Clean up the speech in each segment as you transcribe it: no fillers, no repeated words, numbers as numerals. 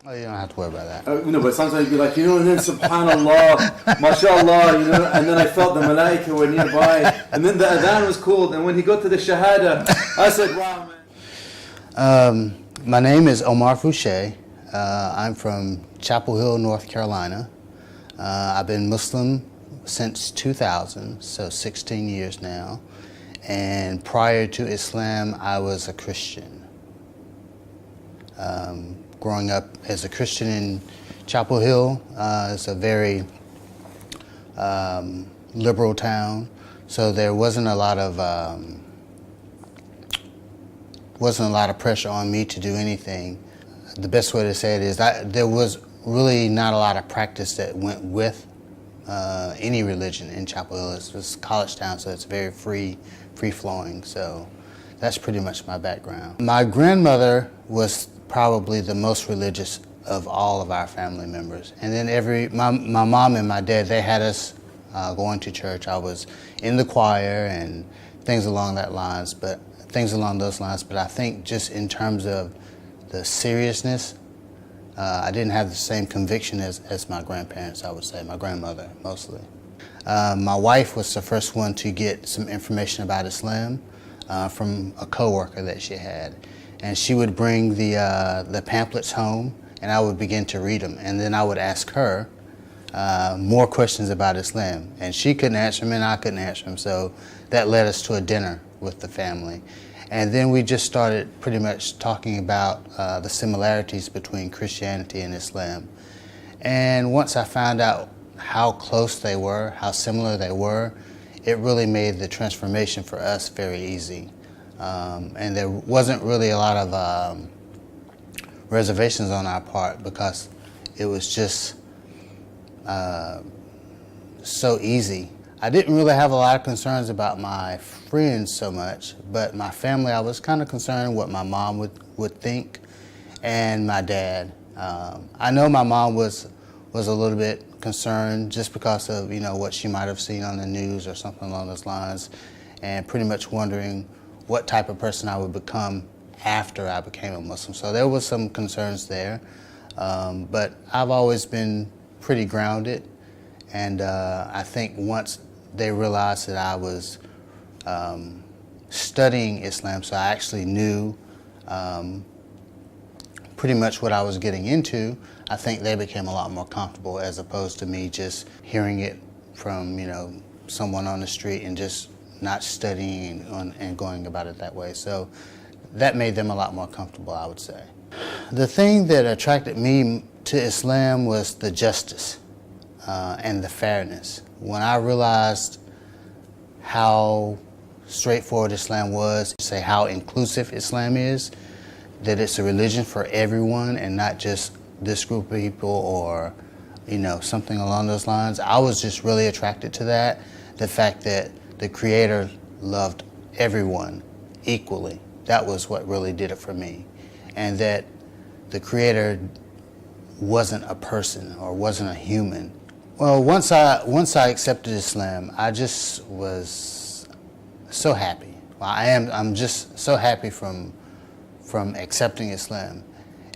Oh, you don't have to worry about that. But sometimes you'd be like, and then subhanallah, mashallah, and then I felt the malaika were nearby, and then the adhan was called, and when he got to the shahada, I said, wow, man. My name is Omar Fouché. I'm from Chapel Hill, North Carolina. I've been Muslim since 2000, so 16 years now. And prior to Islam, I was a Christian. Growing up as a Christian in Chapel Hill, it's a very liberal town, so there wasn't a lot of pressure on me to do anything. The best way to say it is that there was really not a lot of practice that went with any religion in Chapel Hill. It's a college town, so it's very free-flowing. So that's pretty much my background. My grandmother was probably the most religious of all of our family members. And then my mom and my dad, they had us going to church. I was in the choir and things along those lines. But I think just in terms of the seriousness, I didn't have the same conviction as my grandparents, I would say, my grandmother mostly. My wife was the first one to get some information about Islam from a coworker that she had. And she would bring the pamphlets home, and I would begin to read them. And then I would ask her more questions about Islam. And she couldn't answer them, and I couldn't answer them. So that led us to a dinner with the family. And then we just started pretty much talking about the similarities between Christianity and Islam. And once I found out how close they were, how similar they were, it really made the transformation for us very easy. And there wasn't really a lot of reservations on our part because it was just so easy. I didn't really have a lot of concerns about my friends so much, but my family, I was kind of concerned what my mom would think, and my dad. I know my mom was a little bit concerned just because of what she might have seen on the news or something along those lines, and pretty much wondering what type of person I would become after I became a Muslim. So there was some concerns there, but I've always been pretty grounded, and I think once they realized that I was studying Islam, so I actually knew pretty much what I was getting into, I think they became a lot more comfortable as opposed to me just hearing it from someone on the street and just not studying and going about it that way. So that made them a lot more comfortable, I would say. The thing that attracted me to Islam was the justice and the fairness. When I realized how straightforward Islam was, say how inclusive Islam is, that it's a religion for everyone and not just this group of people or something along those lines, I was just really attracted to that. The fact that the Creator loved everyone equally. That was what really did it for me. And that the Creator wasn't a person or wasn't a human. Well, once I accepted Islam, I just was so happy. I'm just so happy from accepting Islam.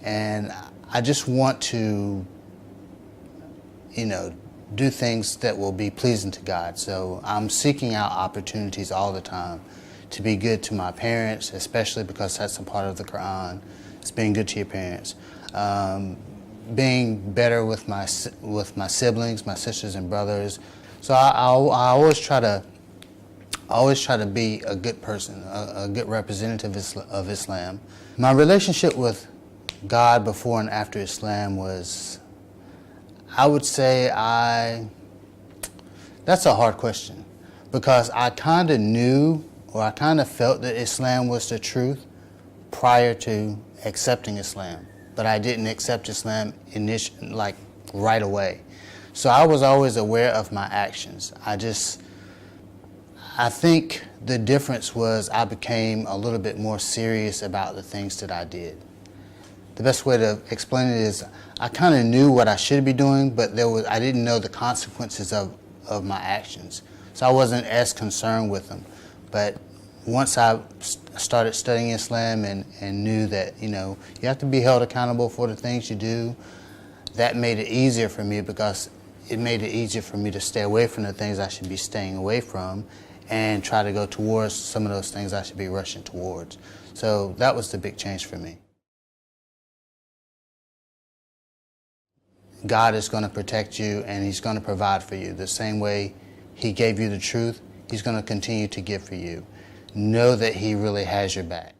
And I just want to, do things that will be pleasing to God. So I'm seeking out opportunities all the time to be good to my parents, especially because that's a part of the Quran. It's being good to your parents. Being better with my siblings, my sisters and brothers. So I always try to be a good person, a good representative of Islam. My relationship with God before and after Islam was, I would say that's a hard question, because I kind of knew, or I kind of felt that Islam was the truth prior to accepting Islam, but I didn't accept Islam right away. So I was always aware of my actions. I think the difference was I became a little bit more serious about the things that I did. The best way to explain it is I kind of knew what I should be doing, but I didn't know the consequences of my actions. So I wasn't as concerned with them. But once I started studying Islam and knew that, you have to be held accountable for the things you do, that made it easier for me, because it made it easier for me to stay away from the things I should be staying away from and try to go towards some of those things I should be rushing towards. So that was the big change for me. God is going to protect you, and He's going to provide for you. The same way He gave you the truth, He's going to continue to give for you. Know that He really has your back.